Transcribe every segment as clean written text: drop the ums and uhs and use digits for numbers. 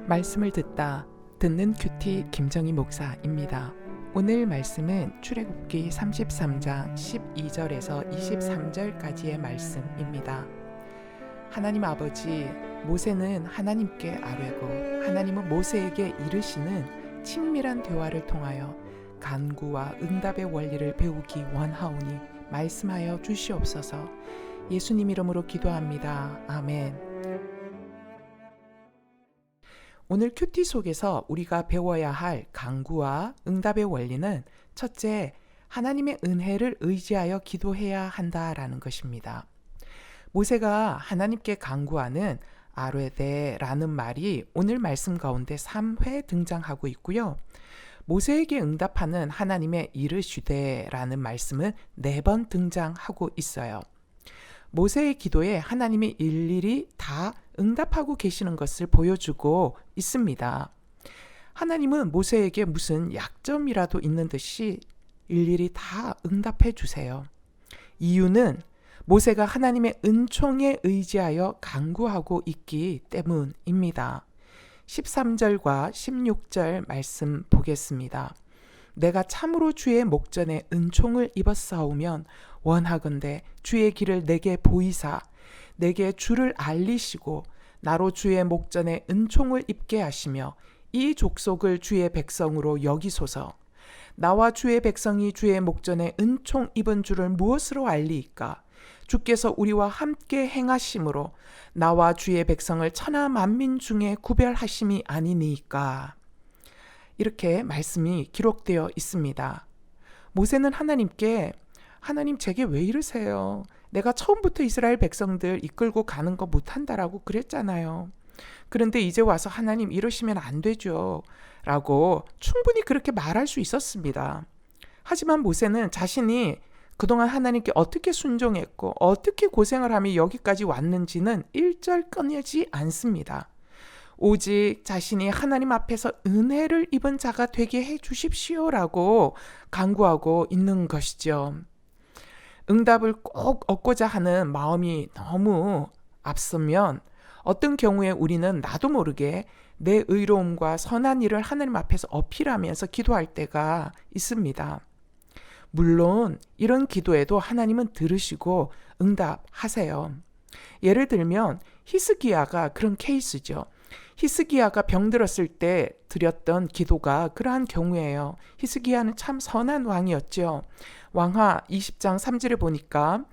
말씀을 듣는 큐티 김정희 목사입니다. 오늘 말씀은 출애굽기 33장 12절에서 23절까지의 말씀입니다. 하나님 아버지 모세는 하나님께 아뢰고 하나님은 모세에게 이르시는 친밀한 대화를 통하여 간구와 응답의 원리를 배우기 원하오니 말씀하여 주시옵소서. 예수님 이름으로 기도합니다. 아멘. 오늘 큐티 속에서 우리가 배워야 할 간구와 응답의 원리는 첫째, 하나님의 은혜를 의지하여 기도해야 한다라는 것입니다. 모세가 하나님께 간구하는 아뢰데라는 말이 오늘 말씀 가운데 3회 등장하고 있고요. 모세에게 응답하는 하나님의 이르시되라는 말씀은 4번 등장하고 있어요. 모세의 기도에 하나님이 일일이 다 응답하고 계시는 것을 보여주고 있습니다. 하나님은 모세에게 무슨 약점이라도 있는 듯이 일일이 다 응답해 주세요. 이유는 모세가 하나님의 은총에 의지하여 간구하고 있기 때문입니다. 13절과 16절 말씀 보겠습니다. 내가 참으로 주의 목전에 은총을 입었사오면 원하건대 주의 길을 내게 보이사 내게 주를 알리시고 나로 주의 목전에 은총을 입게 하시며 이 족속을 주의 백성으로 여기소서. 나와 주의 백성이 주의 목전에 은총 입은 줄을 무엇으로 알리이까? 주께서 우리와 함께 행하심으로 나와 주의 백성을 천하 만민 중에 구별하심이 아니니까. 이렇게 말씀이 기록되어 있습니다. 모세는 하나님께 하나님 제게 왜 이러세요? 내가 처음부터 이스라엘 백성들 이끌고 가는 거 못한다라고 그랬잖아요. 그런데 이제 와서 하나님 이러시면 안 되죠. 라고 충분히 그렇게 말할 수 있었습니다. 하지만 모세는 자신이 그동안 하나님께 어떻게 순종했고 어떻게 고생을 하며 여기까지 왔는지는 일절 꺼내지 않습니다. 오직 자신이 하나님 앞에서 은혜를 입은 자가 되게 해 주십시오라고 간구하고 있는 것이죠. 응답을 꼭 얻고자 하는 마음이 너무 앞서면 어떤 경우에 우리는 나도 모르게 내 의로움과 선한 일을 하나님 앞에서 어필하면서 기도할 때가 있습니다. 물론 이런 기도에도 하나님은 들으시고 응답하세요. 예를 들면 히스기야가 그런 케이스죠. 히스기야가 병들었을 때 드렸던 기도가 그러한 경우예요. 히스기야는 참 선한 왕이었죠. 왕하 20장 3절에 보니까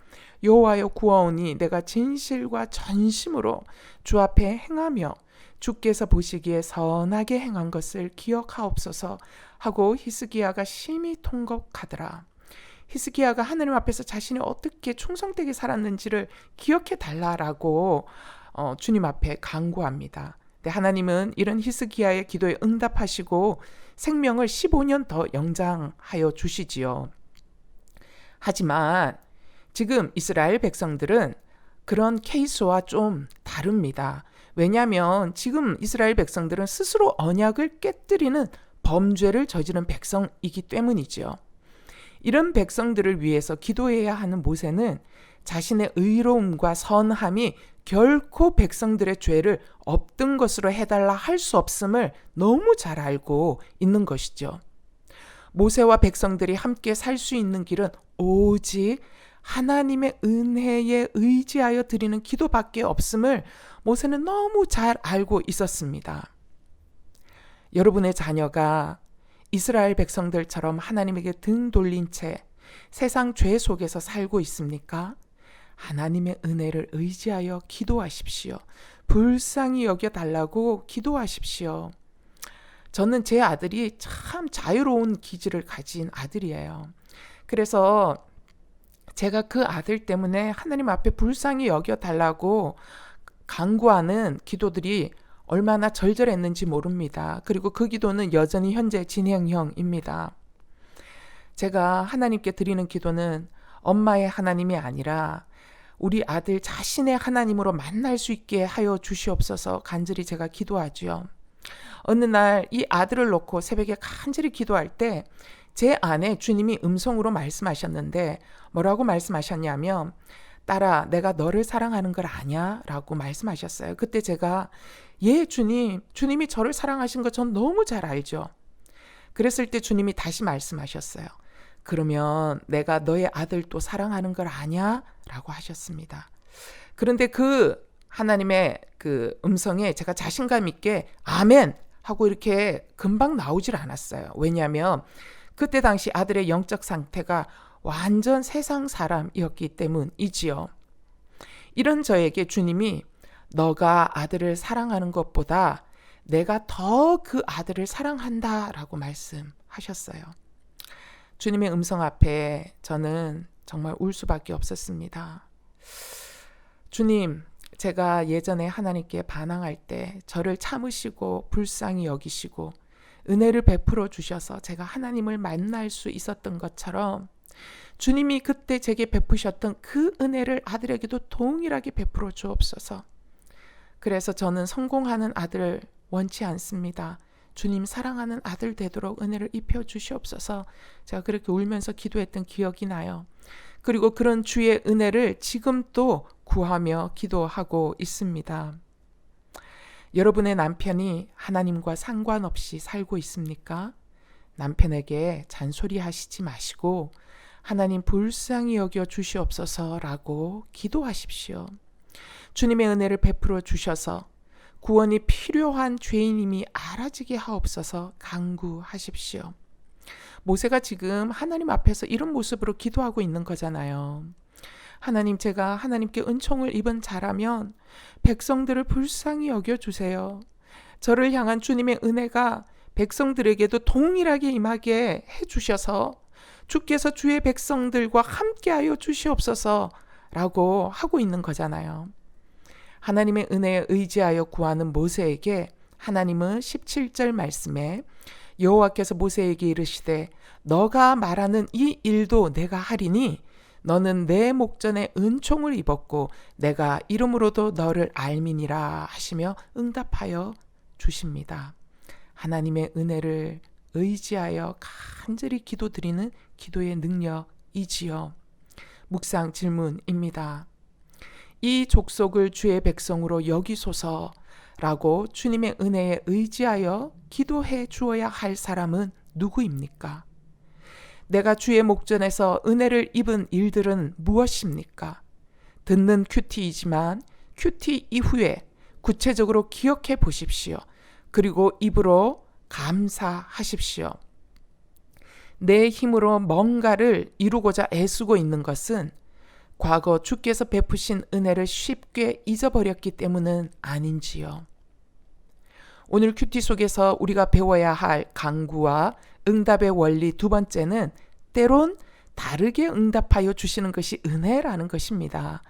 여호와여 구하오니 내가 진실과 전심으로 주 앞에 행하며 주께서 보시기에 선하게 행한 것을 기억하옵소서 하고 히스기야가 심히 통곡하더라. 히스기야가 하나님 앞에서 자신이 어떻게 충성되게 살았는지를 기억해 달라라고 주님 앞에 간구합니다. 하나님은 이런 히스기야의 기도에 응답하시고 생명을 15년 더 연장하여 주시지요. 하지만 지금 이스라엘 백성들은 그런 케이스와 좀 다릅니다. 왜냐하면 지금 이스라엘 백성들은 스스로 언약을 깨뜨리는 범죄를 저지른 백성이기 때문이죠. 이런 백성들을 위해서 기도해야 하는 모세는 자신의 의로움과 선함이 결코 백성들의 죄를 없던 것으로 해달라 할 수 없음을 너무 잘 알고 있는 것이죠. 모세와 백성들이 함께 살 수 있는 길은 오직 하나님의 은혜에 의지하여 드리는 기도밖에 없음을 모세는 너무 잘 알고 있었습니다. 여러분의 자녀가 이스라엘 백성들처럼 하나님에게 등 돌린 채 세상 죄 속에서 살고 있습니까? 하나님의 은혜를 의지하여 기도하십시오. 불쌍히 여겨달라고 기도하십시오. 저는 제 아들이 참 자유로운 기질을 가진 아들이에요. 그래서 제가 그 아들 때문에 하나님 앞에 불쌍히 여겨달라고 간구하는 기도들이 얼마나 절절했는지 모릅니다. 그리고 그 기도는 여전히 현재 진행형입니다. 제가 하나님께 드리는 기도는 엄마의 하나님이 아니라 우리 아들 자신의 하나님으로 만날 수 있게 하여 주시옵소서 간절히 제가 기도하죠. 어느 날 이 아들을 놓고 새벽에 간절히 기도할 때 제 안에 주님이 음성으로 말씀하셨는데 뭐라고 말씀하셨냐면 딸아 내가 너를 사랑하는 걸 아냐? 라고 말씀하셨어요. 그때 제가 예, 주님. 주님이 저를 사랑하신 거 전 너무 잘 알죠. 그랬을 때 주님이 다시 말씀하셨어요. 그러면 내가 너의 아들 또 사랑하는 걸 아냐? 라고 하셨습니다. 그런데 그 하나님의 그 음성에 제가 자신감 있게 아멘 하고 이렇게 금방 나오질 않았어요. 왜냐하면 그때 당시 아들의 영적 상태가 완전 세상 사람이었기 때문이지요. 이런 저에게 주님이 너가 아들을 사랑하는 것보다 내가 더 그 아들을 사랑한다 라고 말씀하셨어요. 주님의 음성 앞에 저는 정말 울 수밖에 없었습니다. 주님, 제가 예전에 하나님께 반항할 때 저를 참으시고 불쌍히 여기시고 은혜를 베풀어 주셔서 제가 하나님을 만날 수 있었던 것처럼 주님이 그때 제게 베푸셨던 그 은혜를 아들에게도 동일하게 베풀어 주옵소서. 그래서 저는 성공하는 아들을 원치 않습니다. 주님 사랑하는 아들 되도록 은혜를 입혀 주시옵소서. 제가 그렇게 울면서 기도했던 기억이 나요. 그리고 그런 주의 은혜를 지금 또 구하며 기도하고 있습니다. 여러분의 남편이 하나님과 상관없이 살고 있습니까? 남편에게 잔소리하시지 마시고 하나님 불쌍히 여겨 주시옵소서라고 기도하십시오. 주님의 은혜를 베풀어 주셔서 구원이 필요한 죄인임이 알아지게 하옵소서 간구하십시오. 모세가 지금 하나님 앞에서 이런 모습으로 기도하고 있는 거잖아요. 하나님, 제가 하나님께 은총을 입은 자라면 백성들을 불쌍히 여겨주세요. 저를 향한 주님의 은혜가 백성들에게도 동일하게 임하게 해주셔서 주께서 주의 백성들과 함께하여 주시옵소서 라고 하고 있는 거잖아요. 하나님의 은혜에 의지하여 구하는 모세에게 하나님은 17절 말씀에 여호와께서 모세에게 이르시되 너가 말하는 이 일도 내가 하리니 너는 내 목전에 은총을 입었고 내가 이름으로도 너를 알미니라 하시며 응답하여 주십니다. 하나님의 은혜를 의지하여 간절히 기도드리는 기도의 능력이지요. 묵상 질문입니다. 이 족속을 주의 백성으로 여기소서라고 주님의 은혜에 의지하여 기도해 주어야 할 사람은 누구입니까? 내가 주의 목전에서 은혜를 입은 일들은 무엇입니까? 듣는 큐티이지만 큐티 이후에 구체적으로 기억해 보십시오. 그리고 입으로 감사하십시오. 내 힘으로 뭔가를 이루고자 애쓰고 있는 것은 과거 주께서 베푸신 은혜를 쉽게 잊어버렸기 때문은 아닌지요. 오늘 큐티 속에서 우리가 배워야 할 강구와 응답의 원리 두 번째는 때론 다르게 응답하여 주시는 것이 은혜라는 것입니다.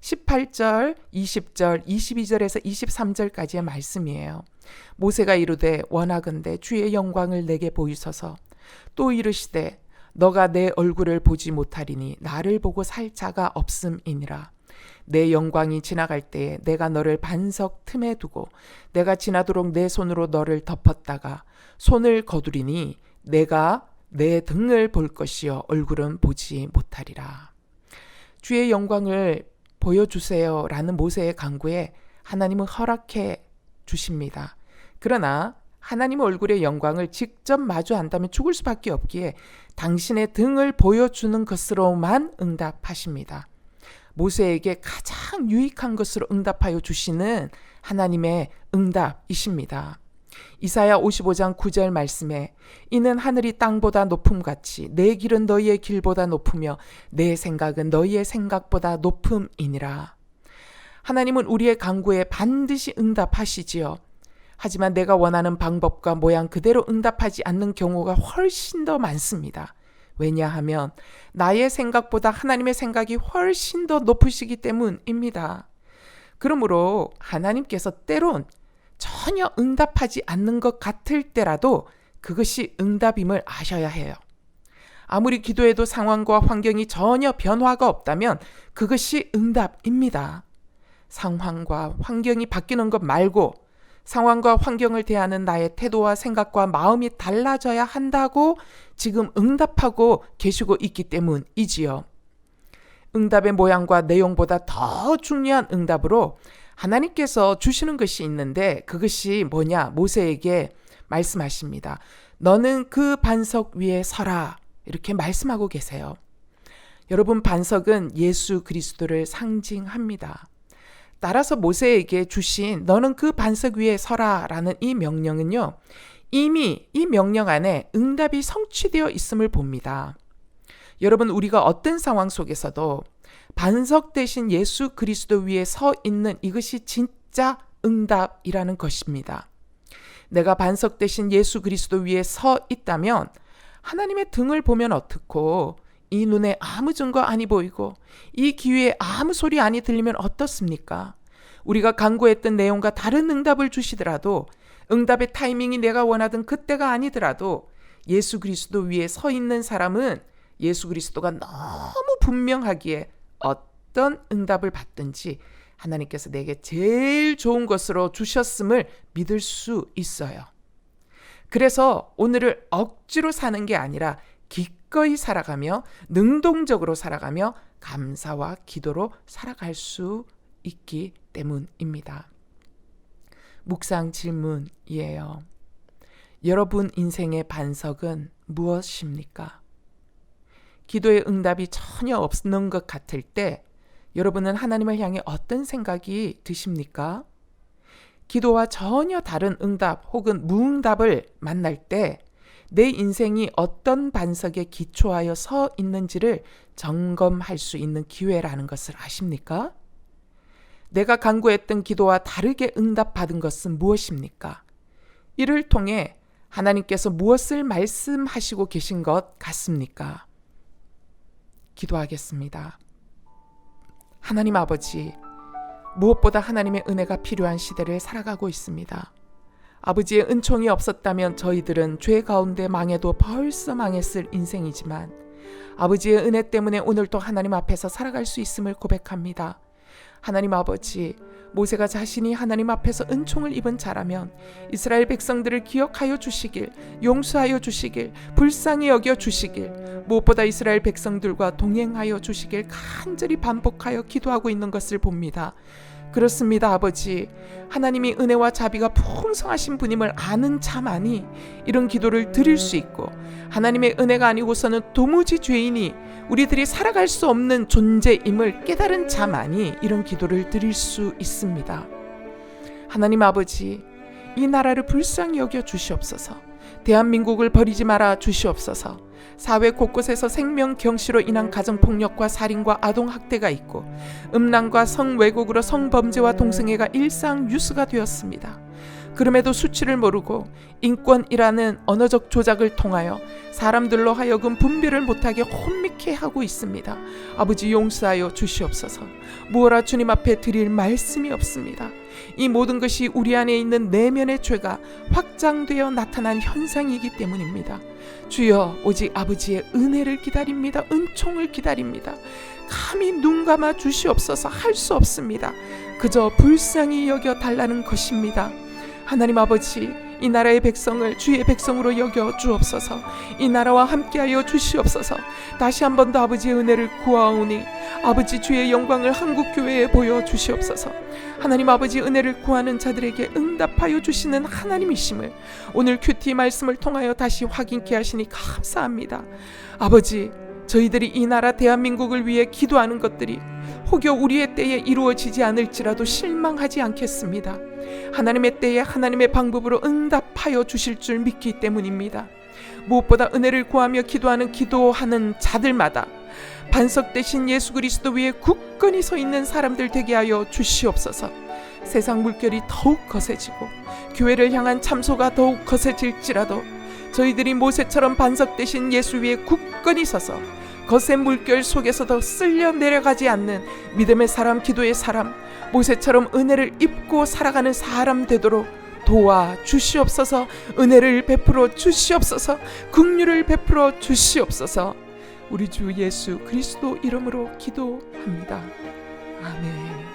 18절, 20절, 22절에서 23절까지의 말씀이에요. 모세가 이르되 원하건대 주의 영광을 내게 보이소서. 또 이르시되 너가 내 얼굴을 보지 못하리니 나를 보고 살 자가 없음이니라. 내 영광이 지나갈 때에 내가 너를 반석 틈에 두고 내가 지나도록 내 손으로 너를 덮었다가 손을 거두리니 내가 내 등을 볼 것이요 얼굴은 보지 못하리라. 주의 영광을 보여주세요 라는 모세의 간구에 하나님은 허락해 주십니다. 그러나 하나님 얼굴의 영광을 직접 마주한다면 죽을 수밖에 없기에 당신의 등을 보여주는 것으로만 응답하십니다. 모세에게 가장 유익한 것으로 응답하여 주시는 하나님의 응답이십니다. 이사야 55장 9절 말씀에 이는 하늘이 땅보다 높음같이 내 길은 너희의 길보다 높으며 내 생각은 너희의 생각보다 높음이니라. 하나님은 우리의 간구에 반드시 응답하시지요. 하지만 내가 원하는 방법과 모양 그대로 응답하지 않는 경우가 훨씬 더 많습니다. 왜냐하면 나의 생각보다 하나님의 생각이 훨씬 더 높으시기 때문입니다. 그러므로 하나님께서 때론 전혀 응답하지 않는 것 같을 때라도 그것이 응답임을 아셔야 해요. 아무리 기도해도 상황과 환경이 전혀 변화가 없다면 그것이 응답입니다. 상황과 환경이 바뀌는 것 말고 상황과 환경을 대하는 나의 태도와 생각과 마음이 달라져야 한다고 지금 응답하고 계시고 있기 때문이지요. 응답의 모양과 내용보다 더 중요한 응답으로 하나님께서 주시는 것이 있는데 그것이 뭐냐? 모세에게 말씀하십니다. 너는 그 반석 위에 서라. 이렇게 말씀하고 계세요. 여러분, 반석은 예수 그리스도를 상징합니다. 따라서 모세에게 주신 너는 그 반석 위에 서라 라는 이 명령은요, 이미 이 명령 안에 응답이 성취되어 있음을 봅니다. 여러분, 우리가 어떤 상황 속에서도 반석 대신 예수 그리스도 위에 서 있는 이것이 진짜 응답이라는 것입니다. 내가 반석 대신 예수 그리스도 위에 서 있다면 하나님의 등을 보면 어떻고, 이 눈에 아무 증거 아니 보이고 이 귀에 아무 소리 아니 들리면 어떻습니까? 우리가 간구했던 내용과 다른 응답을 주시더라도, 응답의 타이밍이 내가 원하던 그때가 아니더라도 예수 그리스도 위에 서 있는 사람은 예수 그리스도가 너무 분명하기에 어떤 응답을 받든지 하나님께서 내게 제일 좋은 것으로 주셨음을 믿을 수 있어요. 그래서 오늘을 억지로 사는 게 아니라 기꺼이 살아가며 능동적으로 살아가며 감사와 기도로 살아갈 수 있기 때문입니다. 묵상 질문이에요. 여러분 인생의 반석은 무엇입니까? 기도의 응답이 전혀 없는 것 같을 때 여러분은 하나님을 향해 어떤 생각이 드십니까? 기도와 전혀 다른 응답 혹은 무응답을 만날 때 내 인생이 어떤 반석에 기초하여 서 있는지를 점검할 수 있는 기회라는 것을 아십니까? 내가 간구했던 기도와 다르게 응답받은 것은 무엇입니까? 이를 통해 하나님께서 무엇을 말씀하시고 계신 것 같습니까? 기도하겠습니다. 하나님 아버지, 무엇보다 하나님의 은혜가 필요한 시대를 살아가고 있습니다. 아버지의 은총이 없었다면 저희들은 죄 가운데 망해도 벌써 망했을 인생이지만 아버지의 은혜 때문에 오늘도 하나님 앞에서 살아갈 수 있음을 고백합니다. 하나님 아버지, 모세가 자신이 하나님 앞에서 은총을 입은 자라면 이스라엘 백성들을 기억하여 주시길, 용서하여 주시길, 불쌍히 여겨 주시길, 무엇보다 이스라엘 백성들과 동행하여 주시길 간절히 반복하여 기도하고 있는 것을 봅니다. 그렇습니다, 아버지. 하나님이 은혜와 자비가 풍성하신 분임을 아는 자만이 이런 기도를 드릴 수 있고, 하나님의 은혜가 아니고서는 도무지 죄인이 우리들이 살아갈 수 없는 존재임을 깨달은 자만이 이런 기도를 드릴 수 있습니다. 하나님 아버지, 이 나라를 불쌍히 여겨 주시옵소서. 대한민국을 버리지 말아 주시옵소서. 사회 곳곳에서 생명 경시로 인한 가정폭력과 살인과 아동학대가 있고, 음란과 성왜곡으로 성범죄와 동성애가 일상 뉴스가 되었습니다. 그럼에도 수치를 모르고 인권이라는 언어적 조작을 통하여 사람들로 하여금 분별을 못하게 혼미케 하고 있습니다. 아버지, 용서하여 주시옵소서. 무엇라 주님 앞에 드릴 말씀이 없습니다. 이 모든 것이 우리 안에 있는 내면의 죄가 확장되어 나타난 현상이기 때문입니다. 주여, 오직 아버지의 은혜를 기다립니다. 은총을 기다립니다. 감히 눈 감아 주시옵소서. 할 수 없습니다. 그저 불쌍히 여겨 달라는 것입니다. 하나님 아버지, 이 나라의 백성을 주의 백성으로 여겨 주옵소서. 이 나라와 함께하여 주시옵소서. 다시 한 번 더 아버지의 은혜를 구하오니 아버지, 주의 영광을 한국교회에 보여주시옵소서. 하나님 아버지, 은혜를 구하는 자들에게 응답하여 주시는 하나님이심을 오늘 큐티 말씀을 통하여 다시 확인케 하시니 감사합니다. 아버지, 저희들이 이 나라 대한민국을 위해 기도하는 것들이 혹여 우리의 때에 이루어지지 않을지라도 실망하지 않겠습니다. 하나님의 때에 하나님의 방법으로 응답하여 주실 줄 믿기 때문입니다. 무엇보다 은혜를 구하며 기도하는 자들마다 반석 대신 예수 그리스도 위에 굳건히 서 있는 사람들 되게 하여 주시옵소서. 세상 물결이 더욱 거세지고 교회를 향한 참소가 더욱 거세질지라도 저희들이 모세처럼 반석 대신 예수 위에 굳건히 서서 거센 물결 속에서도 쓸려 내려가지 않는 믿음의 사람, 기도의 사람, 모세처럼 은혜를 입고 살아가는 사람 되도록 도와 주시옵소서. 은혜를 베풀어 주시옵소서. 긍휼을 베풀어 주시옵소서. 우리 주 예수 그리스도 이름으로 기도합니다. 아멘.